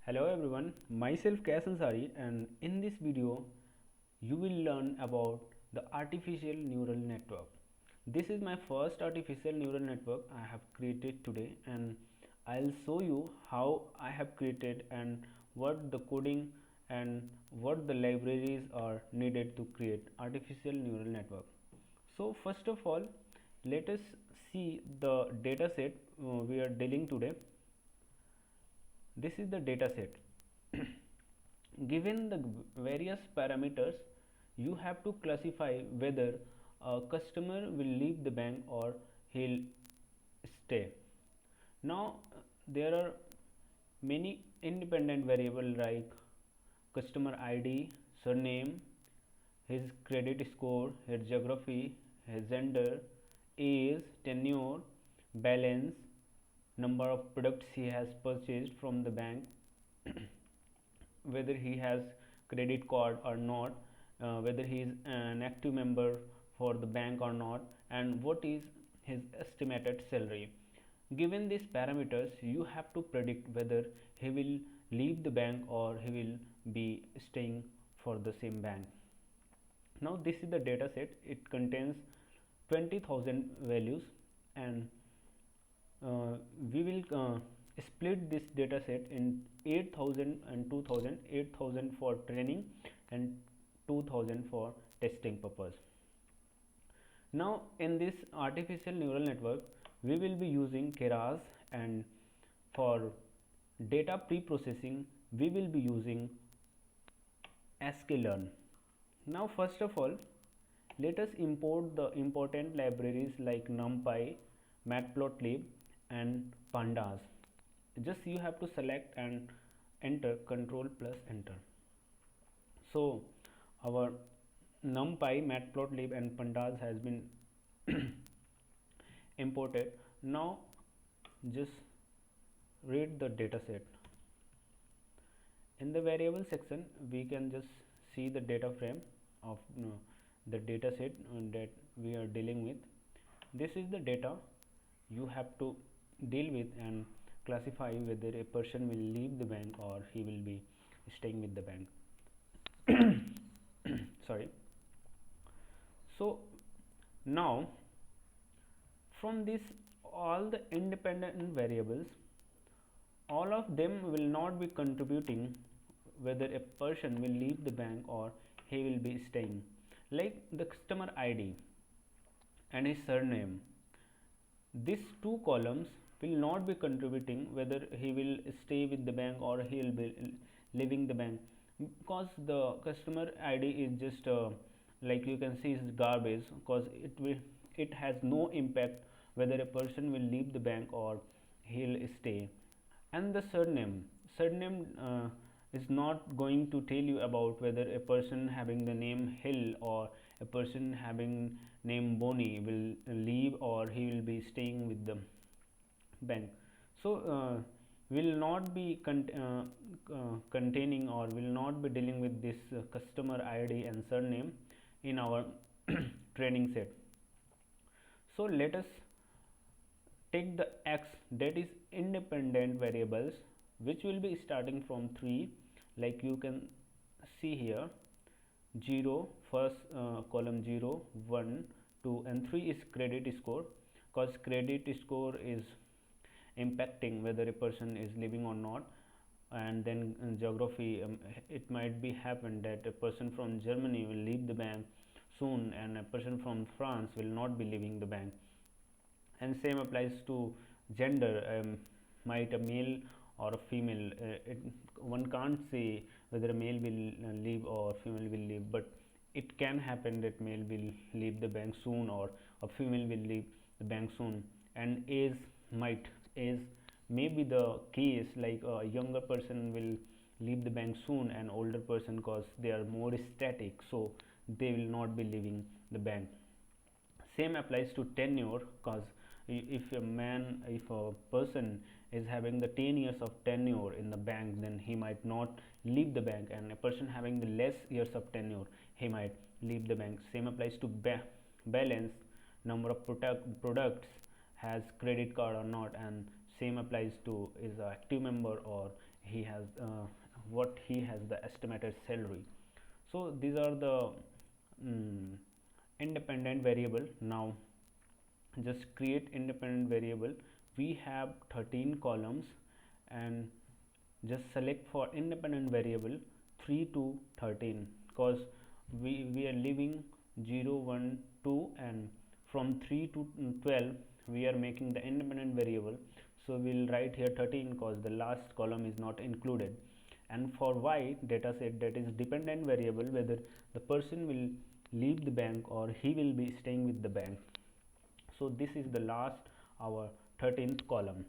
Hello everyone, myself Keras and Sklearn, and in this video you will learn about the artificial neural network. This is my first artificial neural network I have created today, and I'll show you how I have created and what the coding and what the libraries are needed to create artificial neural network. So first of all, let us see the data set we are dealing today. This is the data set. Given the various parameters, you have to classify whether a customer will leave the bank or he'll stay. Now there are many independent variables like customer ID, surname, his credit score, his geography, his gender, age, tenure, balance, number of products he has purchased from the bank, whether he has credit card or not, whether he is an active member for the bank or not, and what is his estimated salary. Given these parameters, you have to predict whether he will leave the bank or he will be staying for the same bank. Now this is the data set. It contains 20,000 values, and we will split this data set in 8,000 and 2,000. 8,000 for training and 2,000 for testing purpose. Now in this artificial neural network we will be using Keras, and for data pre-processing we will be using Sklearn. Now first of all, let us import the important libraries like NumPy, Matplotlib and Pandas. Just you have to select and enter Control plus enter. So our NumPy, Matplotlib and Pandas has been imported. Now just read the data set. In the variable section we can just see the data frame of the data set that we are dealing with. This is the data you have to deal with and classify whether a person will leave the bank or he will be staying with the bank. Sorry. So now from this all the independent variables, all of them will not be contributing whether a person will leave the bank or he will be staying. Like the customer ID and his surname, these two columns will not be contributing whether he will stay with the bank or he will be leaving the bank, because the customer ID is just like you can see is garbage, because it has no impact whether a person will leave the bank or he'll stay. And the surname is not going to tell you about whether a person having the name Hill or a person having name Boni will leave or he will be staying with the bank. So will not be containing or will not be dealing with this customer ID and surname in our training set. So let us take the x, that is independent variables, which will be starting from 3, like you can see here 0, first column 0, 1, 2 and 3 is credit score, because credit score is impacting whether a person is living or not. And then geography, it might be happen that a person from Germany will leave the bank soon and a person from France will not be leaving the bank. And same applies to gender, might a male or a female, one can't say whether a male will leave or female will leave, but it can happen that male will leave the bank soon or a female will leave the bank soon. And age may be the case, like a younger person will leave the bank soon and older person, because they are more static, so they will not be leaving the bank. Same applies to tenure, because if a person is having the 10 years of tenure in the bank, then he might not leave the bank, and a person having the less years of tenure, he might leave the bank. Same applies to balance, number of products, has credit card or not, and same applies to is a active member or he has what he has the estimated salary. So these are the independent variable. Now just create independent variable. We have 13 columns, and just select for independent variable 3 to 13, because we are leaving 0 1 2, and from 3 to 12 we are making the independent variable. So we will write here 13 because the last column is not included. And for y data set, that is dependent variable, whether the person will leave the bank or he will be staying with the bank. So this is the last, our 13th column.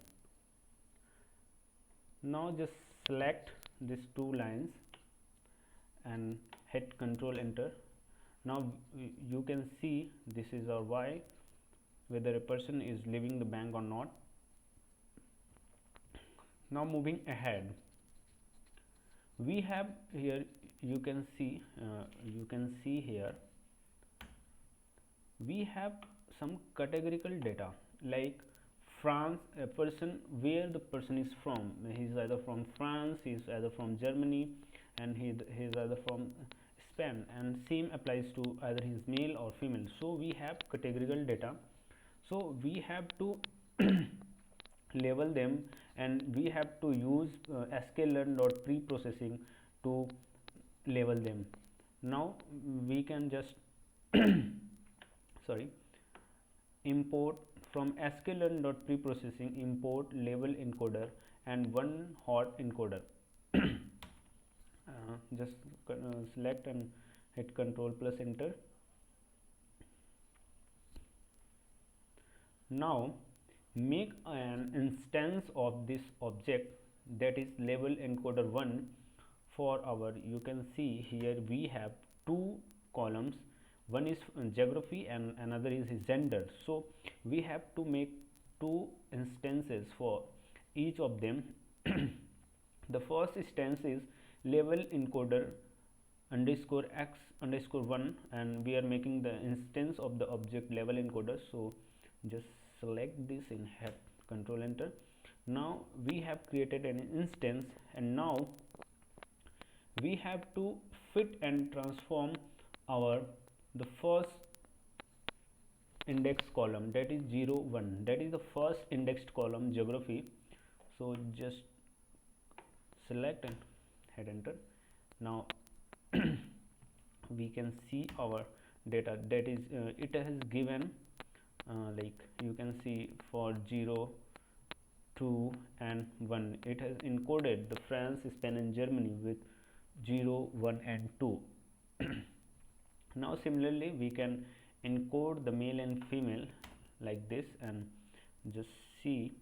Now just select these two lines and hit Control Enter. Now you can see this is our y, whether a person is leaving the bank or not. Now moving ahead, we have here, you can see here we have some categorical data, like France, a person, where the person is from. He is either from France, he is either from Germany, and he is either from Spain, and same applies to either he is male or female. So we have categorical data, so we have to label them, and we have to use sklearn.preprocessing to label them. Now we can just sorry, import from sklearn.preprocessing, import label encoder and one hot encoder. Just select and hit Control plus Enter. Now make an instance of this object, that is label encoder 1 for our, you can see here we have two columns, one is geography and another is gender. So we have to make two instances for each of them. The first instance is label encoder underscore x underscore 1, and we are making the instance of the object label encoder. So just select this and hit Control Enter. Now we have created an instance, and now we have to fit and transform our the first index column, that is 0 1, that is the first indexed column, geography. So just select and hit Enter. Now we can see our data, that is it has given like you can see for 0 2 and 1, it has encoded the France, Spain and Germany with 0 1 and 2. Now similarly we can encode the male and female like this, and just see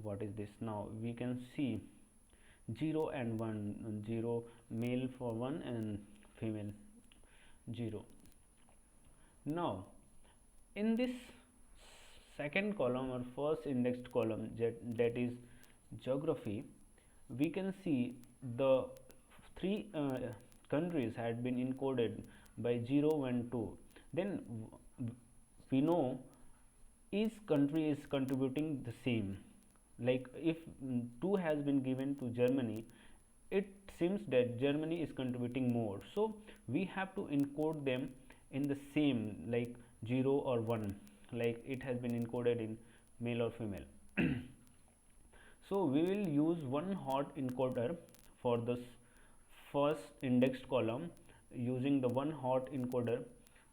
what is this. Now we can see 0 and 1, 0 male for 1 and female 0. Now in this second column or first indexed column, that is geography, we can see the three countries had been encoded by 0 1 2. Then we know each country is contributing the same, like if 2 has been given to Germany, it seems that Germany is contributing more, so we have to encode them in the same, like 0 or 1, like it has been encoded in male or female. So we will use one hot encoder for this first indexed column. Using the one hot encoder,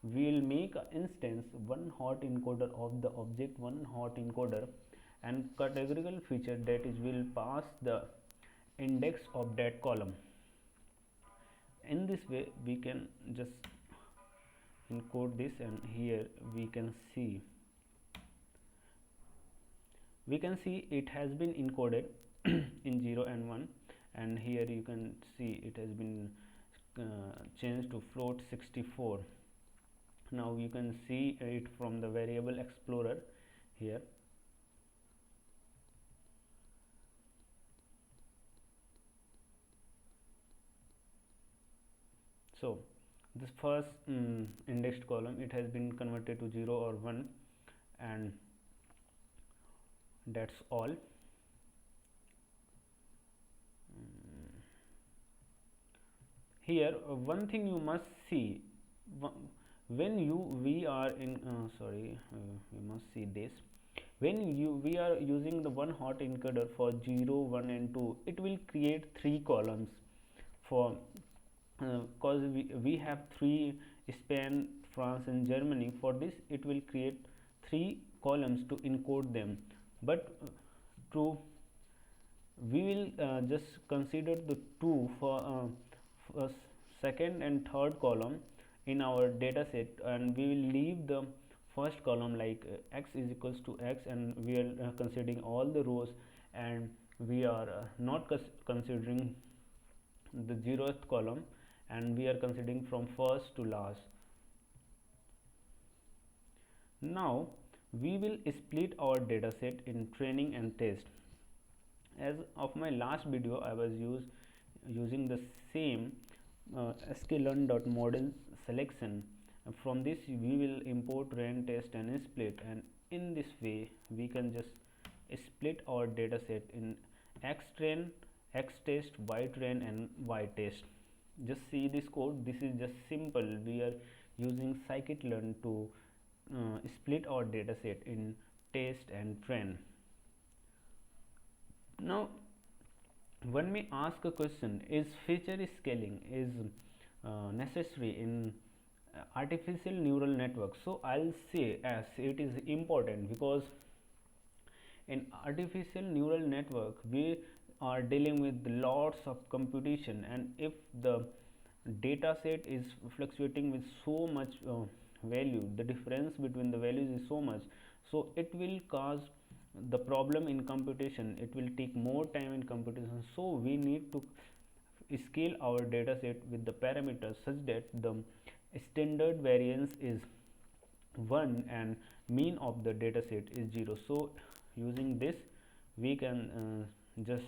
we will make an instance one hot encoder of the object one hot encoder, and categorical feature, that is will pass the index of that column. In this way we can just encode this, and here we can see it has been encoded in 0 and 1, and here you can see it has been changed to float 64. Now you can see it from the variable explorer here. So this first indexed column, it has been converted to 0 or 1, and that's all. here one thing you must see, when we are in we must see this, when we are using the one hot encoder for 0, 1 and 2, it will create 3 columns for because we have 3 Spain, France and Germany. For this it will create 3 columns to encode them, but to we will just consider the 2 for second and third column in our data set, and we will leave the first column like x is equals to x, and we are considering all the rows, and we are not considering the 0th column, and we are considering from first to last. Now we will split our data set in training and test. As of my last video, I was using the same sklearn.model selection. From this we will import train, test and split, and in this way we can just split our data set in x train, x test, y train and y test. Just see this code. This is just simple. We are using scikit-learn to split our data set in test and train. Now one may ask a question, is feature scaling is necessary in artificial neural network? So I'll say yes, it is important, because in artificial neural network we are dealing with lots of computation, and if the data set is fluctuating with so much value, the difference between the values is so much, so it will cause the problem in computation. It will take more time in computation, so we need to scale our data set with the parameters such that the standard variance is 1 and mean of the data set is 0. So using this we can just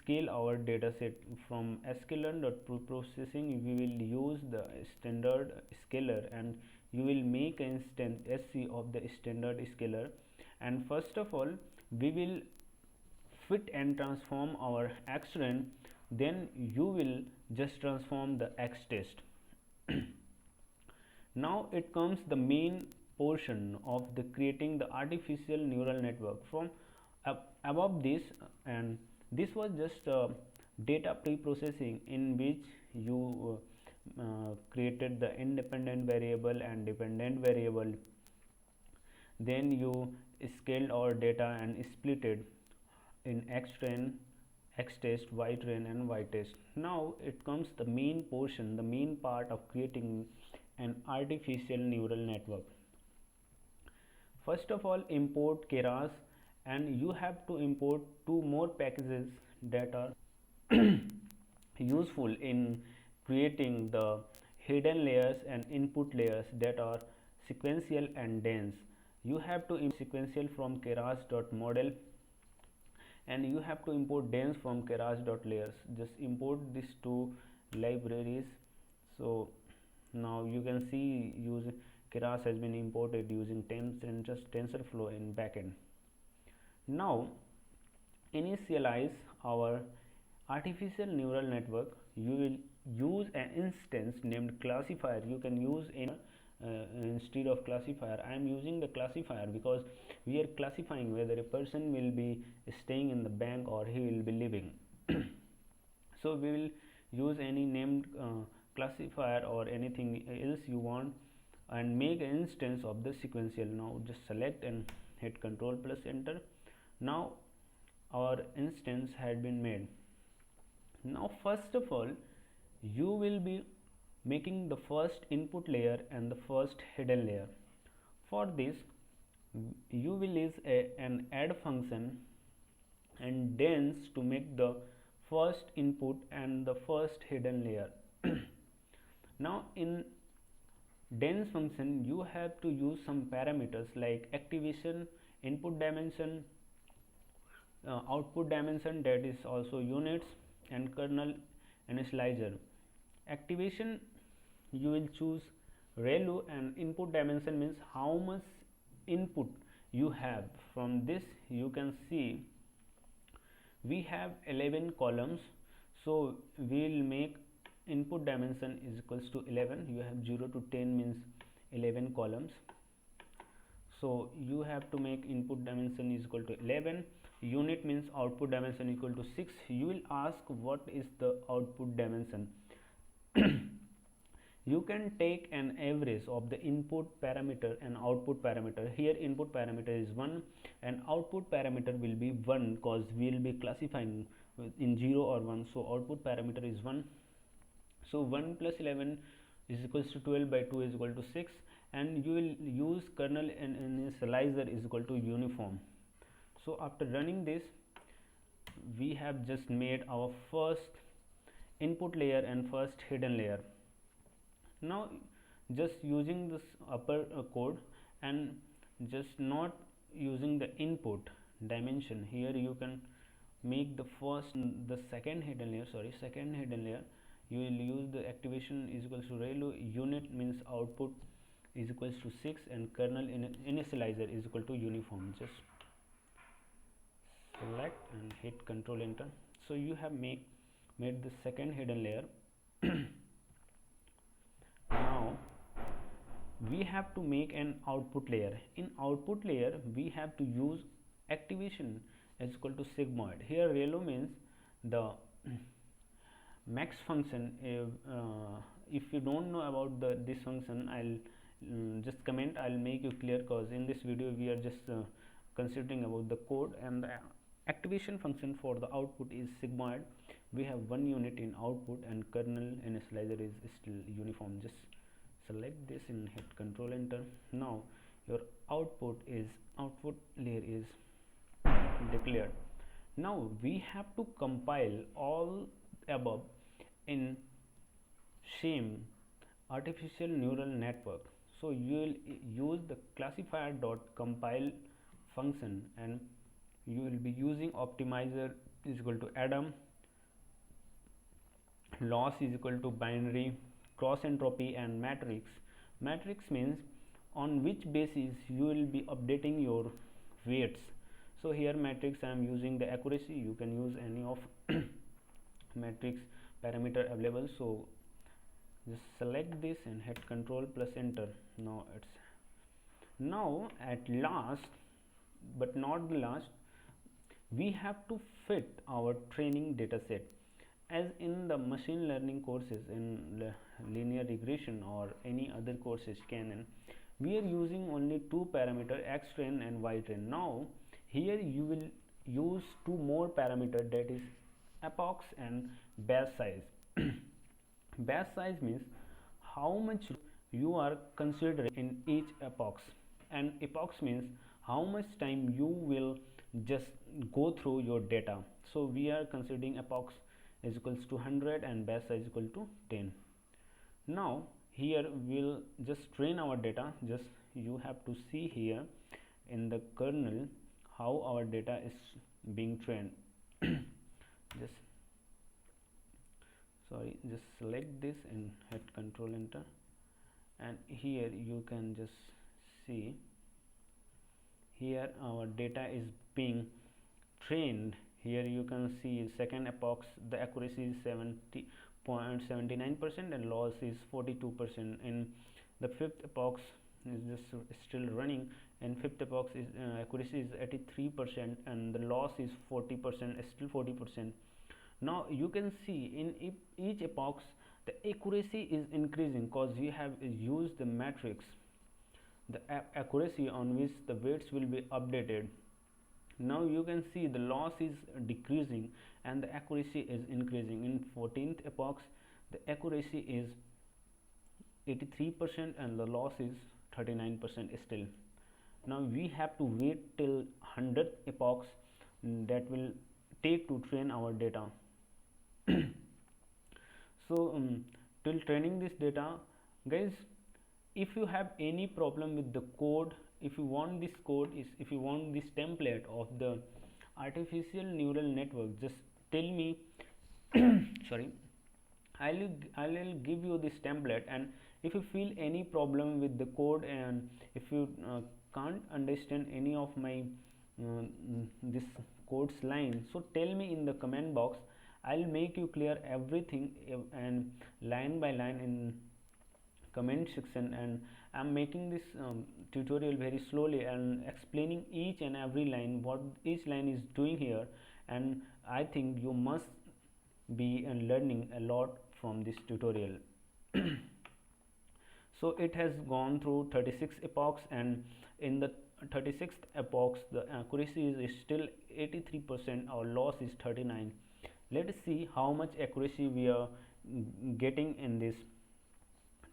scale our data set from sklearn.preprossessing. We will use the standard scaler, and you will make an instance SC of the standard scaler, and first of all we will fit and transform our x train, then you will just transform the x test. Now it comes the main portion of the creating the artificial neural network. From above this, and this was just data pre-processing, in which you created the independent variable and dependent variable, then you scaled our data and split it in x train, x test, y train and y test. Now it comes the main portion, the main part of creating an artificial neural network. First of all, import Keras, and you have to import 2 more packages that are useful in creating the hidden layers and input layers that are sequential and dense. You have to import sequential from keras.model, and you have to import dense from keras.layers. Just import these 2 libraries. So now you can see Keras has been imported using TensorFlow in backend. Now initialize our artificial neural network. You will use an instance named classifier. You can use in instead of classifier. I am using the classifier because we are classifying whether a person will be staying in the bank or he will be leaving. So we will use any named classifier or anything else you want, and make an instance of the sequential. Now just select and hit Ctrl plus enter. Now our instance had been made. Now first of all you will be making the first input layer and the first hidden layer. For this you will use an add function and dense to make the first input and the first hidden layer. Now in dense function you have to use some parameters like activation, input dimension, output dimension, that is also units, and kernel initializer. Activation you will choose ReLU, and input dimension means how much input you have. From this you can see we have 11 columns, So we'll make input dimension is equals to 11. You have 0 to 10 means 11 columns. So you have to make input dimension is equal to 11. Unit means output dimension equal to 6. You will ask what is the output dimension. You can take an average of the input parameter and output parameter. Here input parameter is 1 and output parameter will be 1 because we will be classifying in 0 or 1. So output parameter is 1. So 1 plus 11 is equals to 12 by 2 is equal to 6, and you will use kernel and initializer is equal to uniform. So after running this, we have just made our first input layer and first hidden layer. Now just using this upper code and just not using the input dimension, here you can make the second hidden layer. You will use the activation is equals to relu. Unit means output is equals to 6 and kernel initializer is equal to uniform. Just select and hit Control Enter. So you have made the second hidden layer. Now we have to make an output layer. In output layer we have to use activation is equal to sigmoid. Here relu means the max function. If you don't know about this function, I'll just comment. I'll make you clear because in this video we are just considering about the code, and the activation function for the output is sigmoid. We have 1 unit in output and kernel initializer is still uniform. Just select this and hit Control Enter. Now your output layer is declared. Now we have to compile all above in same artificial neural network. So you will use the classifier.compile function, and you will be using optimizer is equal to Adam, loss is equal to binary, cross entropy, and matrix. Matrix means on which basis you will be updating your weights. So here matrix I am using the accuracy. You can use any of matrix parameter available. So just select this and hit Control plus Enter. Now at last, but not the last, we have to fit our training data set. As in the machine learning courses, in linear regression or any other courses canon, we are using only 2 parameter, x train and y train. Now here you will use 2 more parameter, that is epochs and batch size. Batch size means how much you are considering in each epochs, and epochs means how much time you will just go through your data. So we are considering epochs is equals to 100 and batch size equal to 10. Now here we'll just train our data. Just you have to see here in the kernel how our data is being trained. just select this and hit Control Enter, and here you can just see here our data is being trained. Here you can see second epochs, the accuracy is 70.79% and loss is 42%. In the fifth epochs is just still running, and fifth epochs is accuracy is 83% and the loss is 40%, still 40%. Now you can see in each epochs the accuracy is increasing because we have used the matrix, the accuracy on which the weights will be updated. Now you can see the loss is decreasing and the accuracy is increasing. In 14th epochs the accuracy is 83% and the loss is 39% still. Now we have to wait till 100th epochs that will take to train our data. So till training this data, guys, if you have any problem with the code, if you want this template of the artificial neural network, just tell me. Sorry, I will give you this template, and if you feel any problem with the code and if you can't understand any of my this code's line, so tell me in the comment box. I'll make you clear everything and line by line in comment section, and I'm making this tutorial very slowly and explaining each and every line, what each line is doing here, and I think you must be learning a lot from this tutorial. So it has gone through 36 epochs, and in the 36th epochs the accuracy is still 83%, our loss is 39. Let us see how much accuracy we are getting in this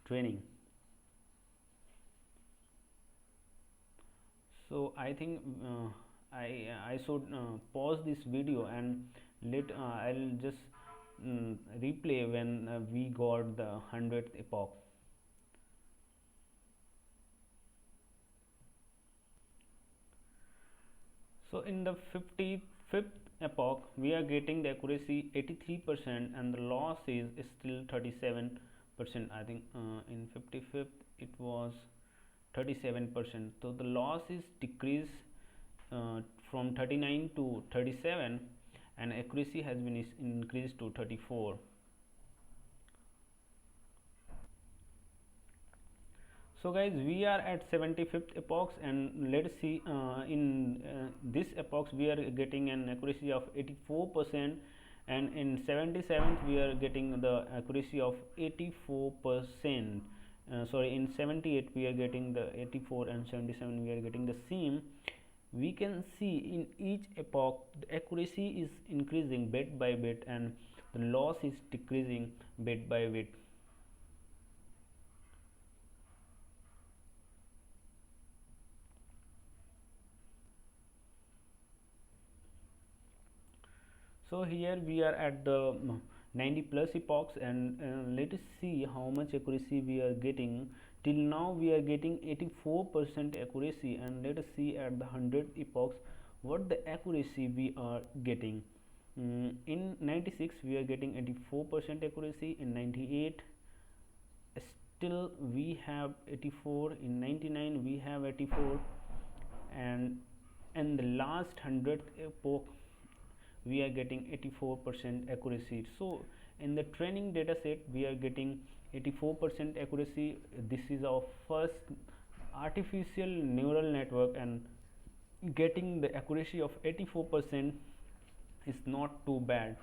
training. So I think I should pause this video and let I'll just replay when we got the 100th epoch. So in the 55th epoch we are getting the accuracy 83% and the loss is still 37%. I think in 55th it was 37%. So the loss is decreased from 39 to 37, and accuracy has been increased to 34. So guys, we are at 75th epochs, and let's see in this epochs we are getting an accuracy of 84%, and in 77th we are getting the accuracy of 84%. Sorry, in 78 we are getting the 84, and 77 we are getting the same. We can see in each epoch the accuracy is increasing bit by bit and the loss is decreasing bit by bit. So here we are at the 90 plus epochs, and let us see how much accuracy we are getting. Till now we are getting 84% accuracy, and let us see at the 100 epochs what the accuracy we are getting. In 96 we are getting 84% accuracy, in 98 still we have 84, in 99 we have 84, and in the last 100th epoch we are getting 84% accuracy. So in the training data set we are getting 84% accuracy. This is our first artificial neural network, and getting the accuracy of 84% is not too bad.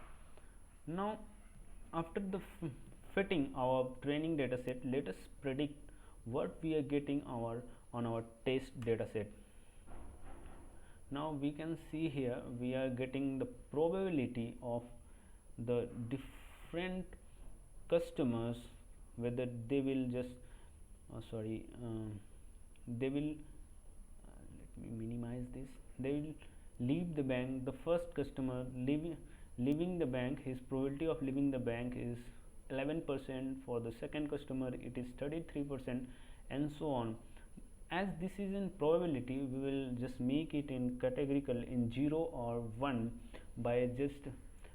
Now after the fitting our training data set, let us predict what we are getting on our test data set. Now we can see here we are getting the probability of the different customers, whether they will just they will let me minimize this, they will leave the bank. The first customer leaving the bank, his probability of leaving the bank is 11%. For the second customer it is 33%, and so on. As this is in probability, we will just make it in categorical in 0 or 1 by just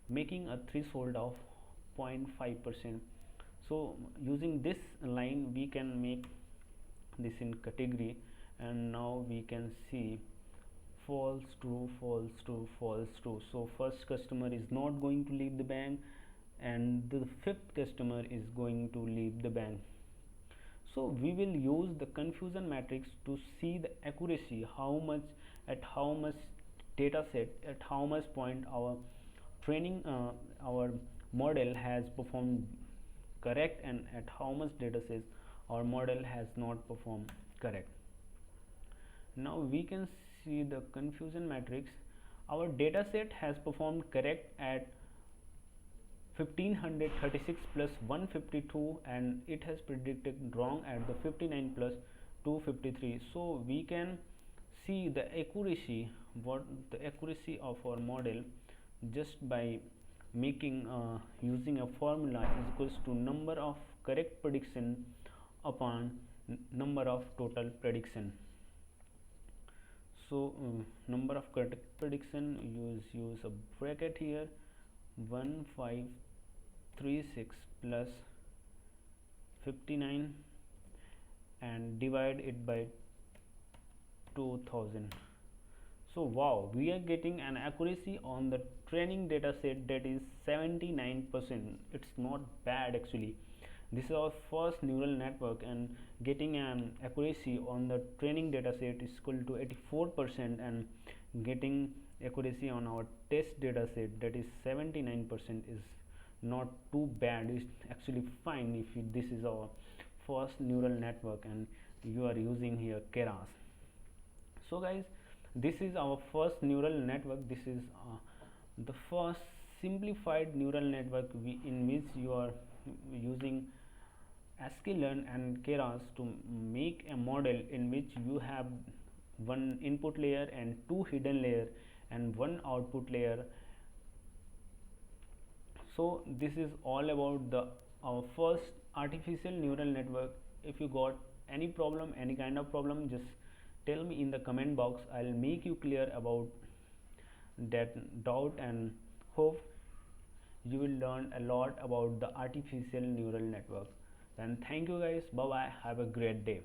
making a threshold of 0.5%. So using this line we can make this in category, and now we can see false, true, false, true, false, true. So first customer is not going to leave the bank, and the fifth customer is going to leave the bank. So we will use the confusion matrix to see the accuracy, how much at how much data set, at how much point our training our model has performed correct, and at how much data set our model has not performed correct. Now we can see the confusion matrix. Our data set has performed correct at 1536 plus 152, and it has predicted wrong at the 59 plus 253. So we can see the accuracy, what the accuracy of our model, just by making using a formula is equals to number of correct prediction upon number of total prediction. So number of correct prediction, use a bracket here, 1536 plus 59 and divide it by 2000. So wow, we are getting an accuracy on the training data set that is 79%. It's not bad actually. This is our first neural network, and getting an accuracy on the training data set is equal to 84%, and getting accuracy on our test data set that is 79% is not too bad. It's actually fine if this is our first neural network and you are using here Keras. So guys, this is our first neural network. This is the first simplified neural network in which you are using Sklearn and Keras to make a model in which you have one input layer and two hidden layer and one output layer. So this is all about the our first artificial neural network. If you got any problem, any kind of problem, just tell me in the comment box. I'll make you clear about that doubt, and hope you will learn a lot about the artificial neural network. Then thank you guys, bye bye, have a great day.